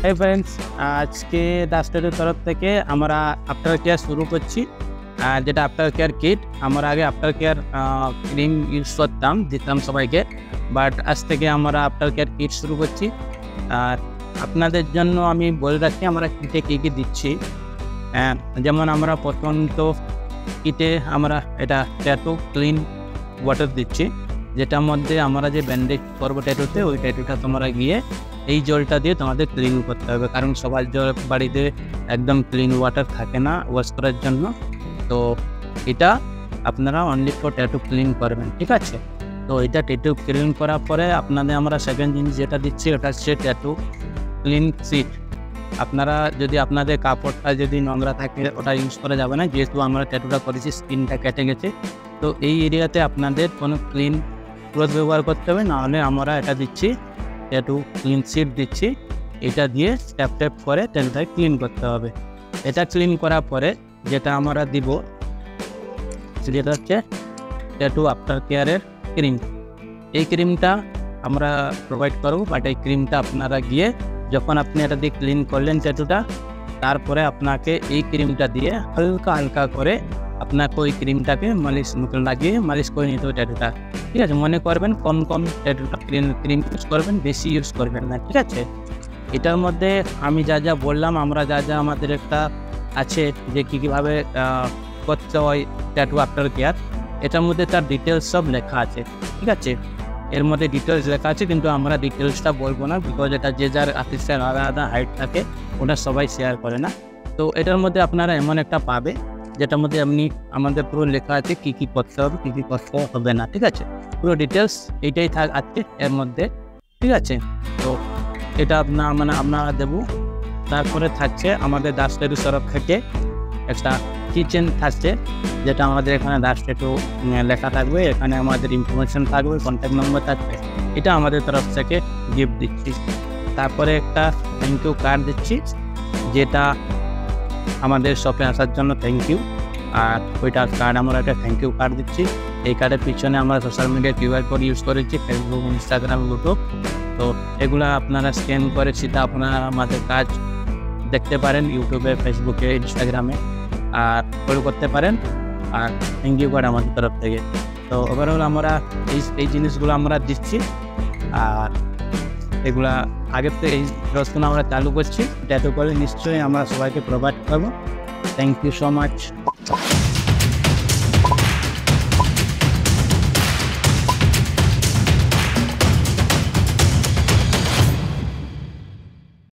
Hi friends, আজকে ডাস্টারের তরফ থেকে আমরা আফটার কেয়ার শুরু করছি। যেটা আফটার কেয়ার কিট। আমরা আগে আফটার কেয়ার ক্রিম ইউজ করতাম, দিতাম সবাইকে, বাট আজ থেকে আমরা আফটার কেয়ার কিট শুরু করছি। আর আপনাদের জন্য আমি বলে রাখি আমরা কিটে কী কী দিচ্ছি। যেমন আমরা প্রথম তো কিটে আমরা এটা ট্যাটু ক্লিন ওয়াটার দিচ্ছি, যেটার মধ্যে আমরা যে ব্যান্ডেজ করবো ট্যাটুতে, ওই ট্যাটুটা তোমরা গিয়ে এই জলটা দিয়ে তোমাদের ক্লিন করতে হবে, কারণ সবার বাড়িতে একদম ক্লিন ওয়াটার থাকে না ওয়াশ করার জন্য। তো এটা আপনারা অনলি ফর ট্যাটু ক্লিন করবেন, ঠিক আছে? তো এটা ট্যাটু ক্লিন করার পরে আপনাদের আমরা সেকেন্ড জিনিস যেটা দিচ্ছি ওটা হচ্ছে ট্যাটু ক্লিন সিট। আপনারা যদি আপনাদের কাপড়টা যদি নোংরা থাকে ওটা ইউজ করা যাবে না, যেহেতু আমরা ট্যাটুটা করেছি স্কিনটা কেটে গেছে। তো এই এরিয়াতে আপনাদের কোনো ক্লিন ক্লথ ব্যবহার করতে হবে, নাহলে আমরা এটা দিচ্ছি ট্যাটু ক্লিন সিট দিচ্ছি। এটা দিয়ে ট্যাপ ট্যাপ করে ট্যাটুটাকে ক্লিন করতে হবে। এটা ক্লিন করার পরে যেটা আমরা দিব যেটা হচ্ছে ট্যাটু আফটার কেয়ারের ক্রিম। এই ক্রিমটা আমরা প্রোভাইড করব, বাট এই ক্রিমটা আপনারা গিয়ে যখন আপনি এটা দিয়ে ক্লিন করলেন ট্যাটুটা, তারপরে আপনাকে এই ক্রিমটা দিয়ে হালকা হালকা করে আপনাকে ওই ক্রিমটাকে মালিশ লাগিয়ে মালিশ করে নিতে হবে ট্যাটুটা, ঠিক আছে? মনে করবেন কম কম ট্যাটুটা ক্রিম ইউজ করবেন, বেশি ইউজ করবেন না, ঠিক আছে? এটার মধ্যে আমি যা যা বললাম, আমরা যা যা আমাদের একটা আছে যে কীভাবে করতে হয় ট্যাটু আফটার কেয়ার, এটার মধ্যে তার ডিটেলস সব লেখা আছে, ঠিক আছে? এর মধ্যে ডিটেলস লেখা আছে, কিন্তু আমরা ডিটেলসটা বলবো না, বিকজ এটা যে যার আর্টিস্টের আলাদা আলাদা হাইট থাকে, ওটা সবাই শেয়ার করে না। তো এটার মধ্যে আপনারা এমন একটা পাবে যেটার মধ্যে আমাদের পুরো লেখা আছে কী কী করতে হবে, কী কী করতে হবে না, ঠিক আছে? পুরো ডিটেলস এইটাই আছে এর মধ্যে, ঠিক আছে? তো এটা আপনারা দেবো। তারপরে থাকছে আমাদের দাস ট্যাটু তরফ থেকে একটা কিচেন থাকছে, যেটা আমাদের এখানে দাস ট্যাটু লেখা থাকবে, এখানে আমাদের ইনফরমেশন থাকবে, কন্ট্যাক্ট নম্বর থাকবে। এটা আমাদের তরফ থেকে গিফট দিচ্ছি। তারপরে একটা থ্যাংক ইউ কার্ড দিচ্ছি, যেটা আমাদের শপে আসার জন্য থ্যাংক ইউ। আর ওইটা কার্ড আমরা একটা থ্যাংক ইউ কার্ড দিচ্ছি। এই কার্ডের পিছনে আমরা social media QR code use করেছি, ফেসবুক, ইনস্টাগ্রাম, ইউটিউব। তো এগুলো আপনারা স্ক্যান করে সেটা আপনারা আমাদের কাজ দেখতে পারেন ইউটিউবে, ফেসবুকে, ইনস্টাগ্রামে, আর ফলো করতে পারেন। আর থ্যাংক ইউ কার্ড আমাদের তরফ থেকে। তো ওভারঅল আমরা এই জিনিসগুলো আমরা দিচ্ছি। আর এগুলা আগের থেকে এই প্রশ্ন আমরা চালু করছি, ট্যাটু করে নিশ্চয়ই আমরা সবাইকে প্রোভাইড করবো। Thank you so much.